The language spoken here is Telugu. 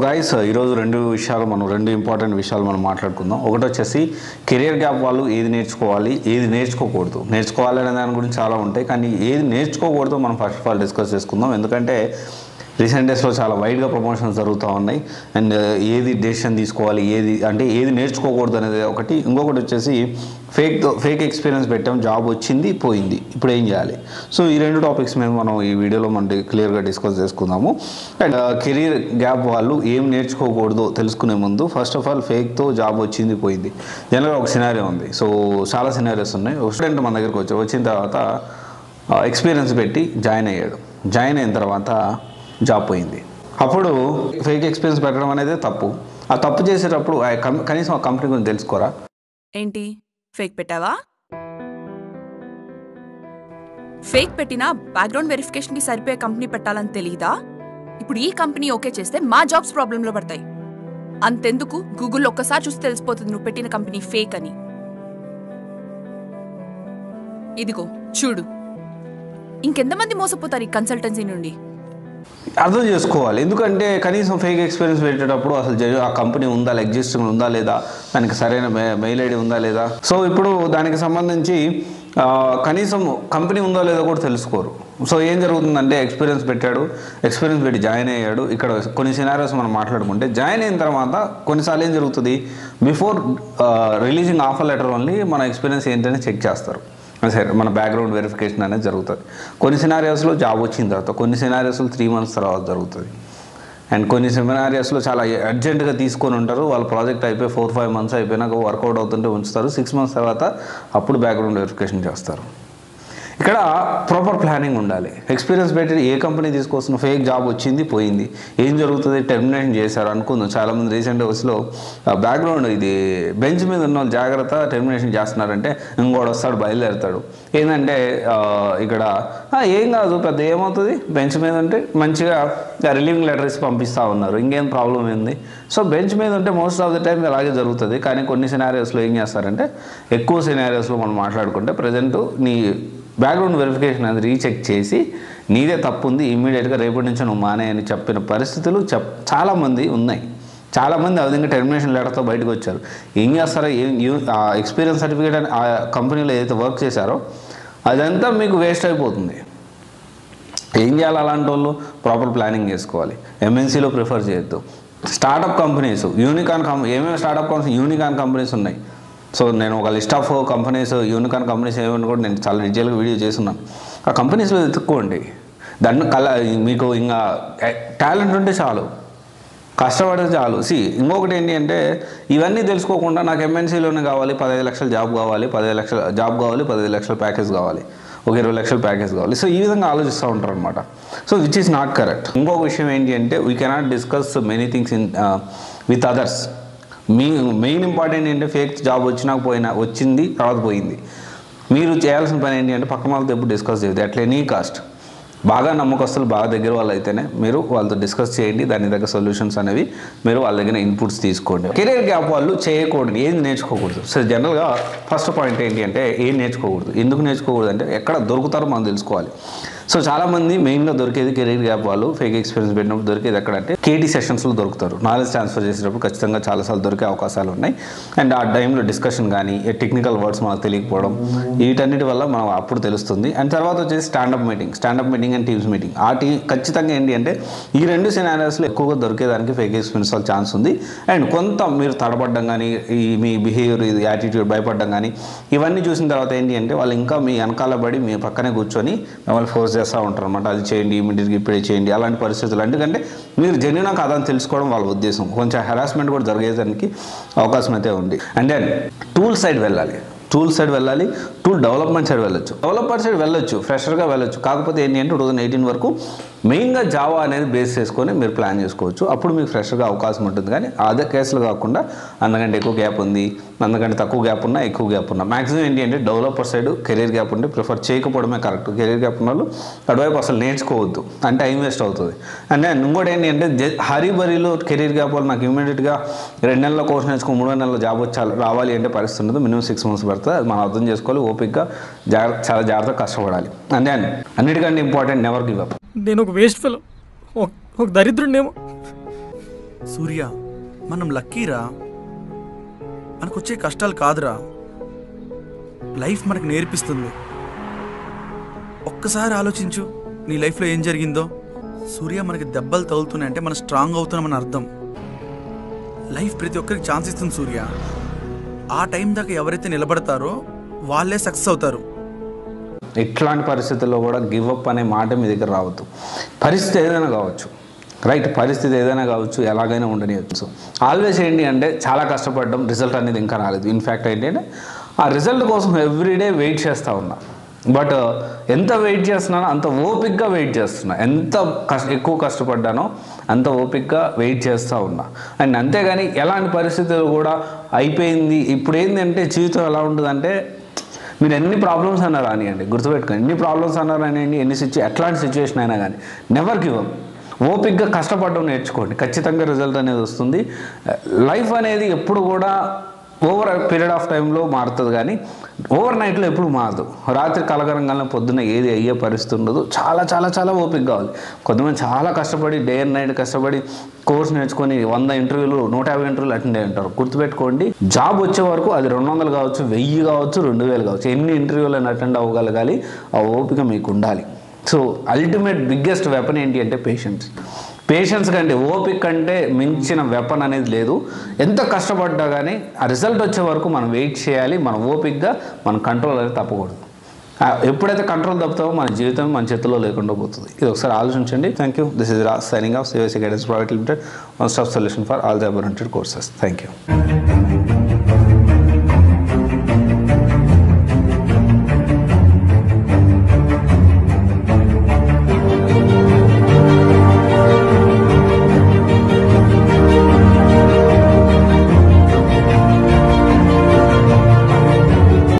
గైస్ ఈరోజు రెండు ఇంపార్టెంట్ విషయాలు మనం మాట్లాడుకుందాం. ఒకటి వచ్చేసి కెరియర్ గ్యాప్ వాళ్ళు ఏది నేర్చుకోవాలి, ఏది నేర్చుకోకూడదు. నేర్చుకోవాలి అనే దాని గురించి చాలా ఉంటాయి, కానీ ఏది నేర్చుకోకూడదు మనం ఫస్ట్ ఆఫ్ ఆల్ డిస్కస్ చేసుకుందాం. ఎందుకంటే రీసెంట్ డేస్లో చాలా వైడ్గా ప్రమోషన్స్ జరుగుతూ ఉన్నాయి. అండ్ ఏది డెసిషన్ తీసుకోవాలి, ఏది నేర్చుకోకూడదు అనేది ఒకటి. ఇంకొకటి వచ్చేసి ఫేక్ ఎక్స్పీరియన్స్ పెట్టాం, జాబ్ వచ్చింది పోయింది, ఇప్పుడు ఏం చేయాలి. సో ఈ రెండు టాపిక్స్ మీద మనం ఈ వీడియోలో మనం క్లియర్గా డిస్కస్ చేసుకుందాము. అండ్ కెరీర్ గ్యాప్ వాళ్ళు ఏం నేర్చుకోకూడదో తెలుసుకునే ముందు ఫస్ట్ ఆఫ్ ఆల్ ఫేక్తో జాబ్ వచ్చింది పోయింది. జనరల్గా ఒక సినారియో ఉంది. సో చాలా సినారియోస్ ఉన్నాయి. ఒక స్టూడెంట్ మన దగ్గరికి వచ్చిన తర్వాత ఎక్స్పీరియన్స్ పెట్టి జాయిన్ అయ్యాడు. జాయిన్ అయిన తర్వాత జాబ్ పోయింది. అప్పుడు ఫేక్ ఎక్స్పీరియన్స్ పెట్టడం అనేది తప్పు. ఆ తప్పు చేసేటప్పుడు కనీసం ఆ కంపెనీ గురించి తెలుసుకోరా? ఏంటి ఫేక్ పెట్టావా? ఫేక్ పెట్టినా బ్యాక్గ్రౌండ్ వెరిఫికేషన్ కి సరిపోయే కంపెనీ పెట్టాలని తెలీదా? ఇప్పుడు ఈ కంపెనీ ఓకే చేస్తే మా జాబ్స్ ప్రాబ్లంలో పడతాయి. అంతెందుకు, గూగుల్లో ఒక్కసారి చూస్తే తెలిసిపోతుంది నువ్వు పెట్టిన కంపెనీ ఫేక్ అని. ఇదిగో చూడు, ఇంకెంతమంది మోసపోతారు ఈ కన్సల్టెన్సీ నుండి. అర్థం చేసుకోవాలి. ఎందుకంటే కనీసం ఫేక్ ఎక్స్పీరియన్స్ పెట్టేటప్పుడు అసలు ఆ కంపెనీ ఉందా, ఎగ్జిస్టింగ్ ఉందా లేదా, దానికి సరైన మెయిల్ ఐడి ఉందా లేదా. సో ఇప్పుడు దానికి సంబంధించి కనీసం కంపెనీ ఉందో లేదో కూడా తెలుసుకోరు. సో ఏం జరుగుతుందంటే ఎక్స్పీరియన్స్ పెట్టి జాయిన్ అయ్యాడు. ఇక్కడ కొన్ని సినారియోస్ మనం మాట్లాడుకుంటే జాయిన్ అయిన తర్వాత కొన్నిసార్లు ఏం జరుగుతుంది, before releasing offer letter only మన ఎక్స్పీరియన్స్ ఏంటని చెక్ చేస్తారు. సరే, మన బ్యాక్గ్రౌండ్ వెరిఫికేషన్ అనేది జరుగుతుంది. కొన్ని సినారియోస్లో జాబ్ వచ్చిన తర్వాత, కొన్ని సినారియోస్లో 3 months తర్వాత జరుగుతుంది. అండ్ కొన్ని సినారియోస్లో చాలా అర్జెంటుగా తీసుకొని ఉంటారు. వాళ్ళ ప్రాజెక్ట్ అయిపోయి 4-5 months అయిపోయినాక వర్కౌట్ అవుతుంటే ఉంచుతారు. 6 months తర్వాత అప్పుడు బ్యాక్గ్రౌండ్ వెరిఫికేషన్ చేస్తారు. ఇక్కడ ప్రాపర్ ప్లానింగ్ ఉండాలి. ఎక్స్పీరియన్స్ పెట్టి ఏ కంపెనీ తీసుకొస్తున్న ఫేక్ జాబ్ వచ్చింది పోయింది, ఏం జరుగుతుంది, టెర్మినేషన్ చేశారు అనుకుందాం. చాలామంది రీసెంట్ డేస్లో బ్యాక్గ్రౌండ్ ఇది బెంచ్ మీద ఉన్న వాళ్ళు జాగ్రత్త టెర్మినేషన్ చేస్తున్నారంటే ఇంకోటి వస్తాడు బయలుదేరుతాడు. ఏంటంటే ఇక్కడ ఏం కాదు పెద్ద ఏమవుతుంది, బెంచ్ మీద ఉంటే మంచిగా రిలీవింగ్ లెటర్ ఇచ్చి పంపిస్తూ ఉన్నారు, ఇంకేం ప్రాబ్లం ఏంది. సో బెంచ్ మీద ఉంటే మోస్ట్ ఆఫ్ ద టైం అలాగే జరుగుతుంది. కానీ కొన్ని సినారియోస్లో ఏం చేస్తారంటే, ఎక్కువ సినారియోస్లో మనం మాట్లాడుకుంటే ప్రజెంట్ నీ బ్యాక్గ్రౌండ్ వెరిఫికేషన్ అనేది రీచెక్ చేసి నీదే తప్పు ఉంది, ఇమ్మీడియట్గా రేపటి నుంచి నువ్వు మానే అని చెప్పిన పరిస్థితులు చాలామంది ఉన్నాయి. చాలామంది ఆ విధంగా టెర్మినేషన్ లెటర్తో బయటకు వచ్చారు. ఏం చేస్తారో ఆ ఎక్స్పీరియన్స్ సర్టిఫికేట్ అని ఆ కంపెనీలో ఏదైతే వర్క్ చేశారో అదంతా మీకు వేస్ట్ అయిపోతుంది. ఏం చేయాలి అలాంటి వాళ్ళు? ప్రాపర్ ప్లానింగ్ చేసుకోవాలి. ఎంఎన్సీలో ప్రిఫర్ చేయొద్దు. స్టార్టప్ కంపెనీస్, ఏమేమి స్టార్టప్ కంపెనీస్, యూనికార్న్ కంపెనీస్ ఉన్నాయి. సో నేను ఒక list of companies, unicorn companies ఏమైనా కూడా నేను చాలా డీటెయిల్గా వీడియో చేస్తున్నాను. ఆ కంపెనీస్లో ఎత్తుక్కోండి. మీకు ఇంకా టాలెంట్ ఉంటే చాలు, కష్టపడితే చాలు. ఇంకొకటి ఏంటి అంటే, ఇవన్నీ తెలుసుకోకుండా నాకు ఎంఎన్సీలోనే కావాలి, 15 లక్షల జాబ్ కావాలి, 15 లక్షల ప్యాకేజ్ కావాలి, ఒక 20 లక్షల ప్యాకేజ్ కావాలి. సో ఈ విధంగా ఆలోచిస్తూ ఉంటారు అనమాట. So which is not correct. ఇంకొక విషయం ఏంటి అంటే, we cannot discuss many things with others. Main important ఏంటంటే, ఫేక్ జాబ్ వచ్చింది తర్వాత పోయింది. మీరు చేయాల్సిన పని ఏంటి అంటే, పక్క వాళ్ళతో ఎప్పుడు డిస్కస్ చేయదు. అట్ ఎనీ కాస్ట్ బాగా నమ్మకస్తులు, బాగా దగ్గర వాళ్ళు అయితేనే మీరు వాళ్ళతో డిస్కస్ చేయండి. దాని దగ్గర సొల్యూషన్స్ అనేవి మీరు వాళ్ళ దగ్గర ఇన్పుట్స్ తీసుకోండి. కెరీర్ గ్యాప్ వాళ్ళు చేయకూడదు, ఏది నేర్చుకోకూడదు. సో జనరల్గా ఫస్ట్ పాయింట్ ఏంటి అంటే, ఏం నేర్చుకోకూడదు. ఎందుకు నేర్చుకోకూడదు అంటే, ఎక్కడ దొరుకుతారో మనం తెలుసుకోవాలి. సో చాలామంది మెయిన్గా దొరికేది కెరీర్ గ్యాప్ వాళ్ళు ఫేక్ ఎక్స్పీరియన్స్ పెట్టినప్పుడు దొరికేది ఎక్కడంటే కేటీ సెషన్స్లో దొరుకుతారు. నాలెడ్జ్ ట్రాన్స్ఫర్ చేసేటప్పుడు ఖచ్చితంగా చాలాసార్లు దొరికే అవకాశాలు ఉన్నాయి. అండ్ ఆ టైంలో డిస్కషన్ కానీ టెక్నికల్ వర్డ్స్ మనకు తెలియకపోవడం, వీటన్నిటి వల్ల మనం అప్పుడు తెలుస్తుంది. అండ్ తర్వాత వచ్చేసి standup meeting and Teams meeting. ఖచ్చితంగా ఏంటి అంటే, ఈ రెండు సినారియోస్లో ఎక్కువగా దొరికేదానికి ఫేక్ ఎక్స్పీరియన్స్ వాళ్ళ ఛాన్స్ ఉంది. అండ్ కొంత మీరు తడబడ్డం కానీ, మీ బిహేవియర్, యాటిట్యూడ్ భయపడడం కానీ, ఇవన్నీ చూసిన తర్వాత ఏంటి అంటే, వాళ్ళు ఇంకా మీ వెనకాల పడి మీ పక్కనే కూర్చొని మిమ్మల్ని ఫోర్స్ చేస్తూ ఉంటారు అనమాట. అది చేయండి, ఇమీడియట్గా ఇప్పుడే చేయండి, అలాంటి పరిస్థితులు. ఎందుకంటే మీరు జెన్యూనా కాదని తెలుసుకోవడం వాళ్ళ ఉద్దేశం. కొంచెం హెరాస్మెంట్ కూడా జరిగేదానికి అవకాశం అయితే ఉంది. అండ్ దెన్ టూల్ సైడ్ వెళ్ళాలి, టూల్ డెవలప్మెంట్ సైడ్ వెళ్ళొచ్చు, ఫ్రెషర్గా వెళ్ళొచ్చు. కాకపోతే ఏంటి అంటే 2018 వరకు మెయిన్గా జావా అనేది బేస్ చేసుకొని మీరు ప్లాన్ చేసుకోవచ్చు. అప్పుడు మీకు ఫ్రెషర్గా అవకాశం ఉంటుంది. కానీ అదే కేసులు కాకుండా అందుకంటే ఎక్కువ గ్యాప్ ఉంది, అందుకంటే తక్కువ గ్యాప్ ఉన్నా, ఎక్కువ గ్యాప్ ఉన్నా, మ్యాక్సిమం ఏంటి అంటే డెవలపర్ సైడ్ కెరీర్ గ్యాప్ ఉంటే ప్రిఫర్ చేయకపోవడమే కరెక్ట్. కెరీర్ గ్యాప్ ఉన్న వాళ్ళు అటువైపు అసలు నేర్చుకోవద్దు, అంటే టైం వేస్ట్ అవుతుంది. అండ్ ఇంకోటి ఏంటి అంటే, హరీబరీలో కెరీర్ గ్యాప్ వాళ్ళు నాకు ఇమీడియట్గా 2 నెలల కోర్స్ నేర్చుకుని 3 నెలల జాబ్ రావాలి అంటే పరిస్థితి ఉండదు. మినిమం 6 months పడుతుంది. అది మనం అర్థం చేసుకోవాలి. ఓపిక్గా చాలా జాగ్రత్తగా కష్టపడాలి. అండ్ అన్నిటికంటే ఇంపార్టెంట్, నెవర్ గివ్ అప్. నేను ఒక వేస్ట్ ఫెలో, ఒక దరిద్రుడినేమో. సూర్య, మనం లక్కీరా. మనకొచ్చే కష్టాలు కాదురా, లైఫ్ మనకు నేర్పిస్తుంది. ఒక్కసారి ఆలోచించు, నీ లైఫ్లో ఏం జరిగిందో. సూర్య, మనకి దెబ్బలు తగులుతున్నాయంటే మనం స్ట్రాంగ్ అవుతున్నామని అర్థం. లైఫ్ ప్రతి ఒక్కరికి ఛాన్స్ ఇస్తుంది సూర్య. ఆ టైం దాకా ఎవరైతే నిలబడతారో వాళ్ళే సక్సెస్ అవుతారు. ఇట్లాంటి పరిస్థితుల్లో కూడా గివ్ అప్ అనే మాట మీ దగ్గర రావద్దు. పరిస్థితి ఏదైనా కావచ్చు, రైట్, పరిస్థితి ఏదైనా కావచ్చు, ఎలాగైనా ఉండనివచ్చు. ఆల్వేస్ ఏంటి అంటే చాలా కష్టపడడం, రిజల్ట్ అనేది ఇంకా రాలేదు. ఇన్ఫ్యాక్ట్ ఏంటంటే ఆ రిజల్ట్ కోసం ఎవ్రీడే వెయిట్ చేస్తూ ఉన్నా. బట్ ఎంత వెయిట్ చేస్తున్నానో అంత ఓపిక్గా వెయిట్ చేస్తున్నా. ఎంత ఎక్కువ కష్టపడ్డానో అంత ఓపిక్గా వెయిట్ చేస్తూ ఉన్నా. అండ్ అంతేగాని ఎలాంటి పరిస్థితులు కూడా అయిపోయింది. ఇప్పుడు ఏంటంటే జీవితం ఎలా ఉంటుందంటే, మీరు ఎన్ని ప్రాబ్లమ్స్ అన్నా రానియండి, గుర్తుపెట్టుకోండి, ఎన్ని ప్రాబ్లమ్స్ అన్నా రానియండి, ఎట్లాంటి సిచ్యువేషన్ అయినా కానీ నెవర్ గివ్ అప్. ఓపిక్గా కష్టపడడం నేర్చుకోండి, ఖచ్చితంగా రిజల్ట్ అనేది వస్తుంది. లైఫ్ అనేది ఎప్పుడు కూడా ఓవర్ పీరియడ్ ఆఫ్ టైంలో మారుతుంది, కానీ ఓవర్ నైట్లో ఎప్పుడు మారదు. రాత్రి కలగరంగానే పొద్దున్న ఏది అయ్యే పరిస్థితి ఉండదు. చాలా చాలా చాలా ఓపిక కావాలి. కొంతమంది చాలా కష్టపడి డే అండ్ నైట్ కష్టపడి కోర్స్ నేర్చుకొని 100 ఇంటర్వ్యూలు 150 ఇంటర్వ్యూలు అటెండ్ అయ్యి ఉంటారు. గుర్తుపెట్టుకోండి, జాబ్ వచ్చే వరకు అది 200 కావచ్చు, 1000 కావచ్చు, 2000 కావచ్చు, ఎన్ని ఇంటర్వ్యూలను అటెండ్ అవ్వగలగాలి, ఆ ఓపిక మీకు ఉండాలి. సో అల్టిమేట్ బిగ్గెస్ట్ వెపన్ ఏంటి అంటే పేషెన్స్. పేషెన్స్ కంటే, ఓపిక కంటే మించిన వెపన్ అనేది లేదు. ఎంత కష్టపడ్డా కానీ ఆ రిజల్ట్ వచ్చే వరకు మనం వెయిట్ చేయాలి. మన ఓపికగా మన కంట్రోల్ అనేది తప్పకూడదు. ఎప్పుడైతే కంట్రోల్ తప్పుతామో మన జీవితం మన చేతుల్లో లేకుండా పోతుంది. ఇది ఒకసారి ఆలోచించండి. Thank you. This is Raj signing off CVC Guidance Private Limited, one stop solution for all job oriented courses. Thank you.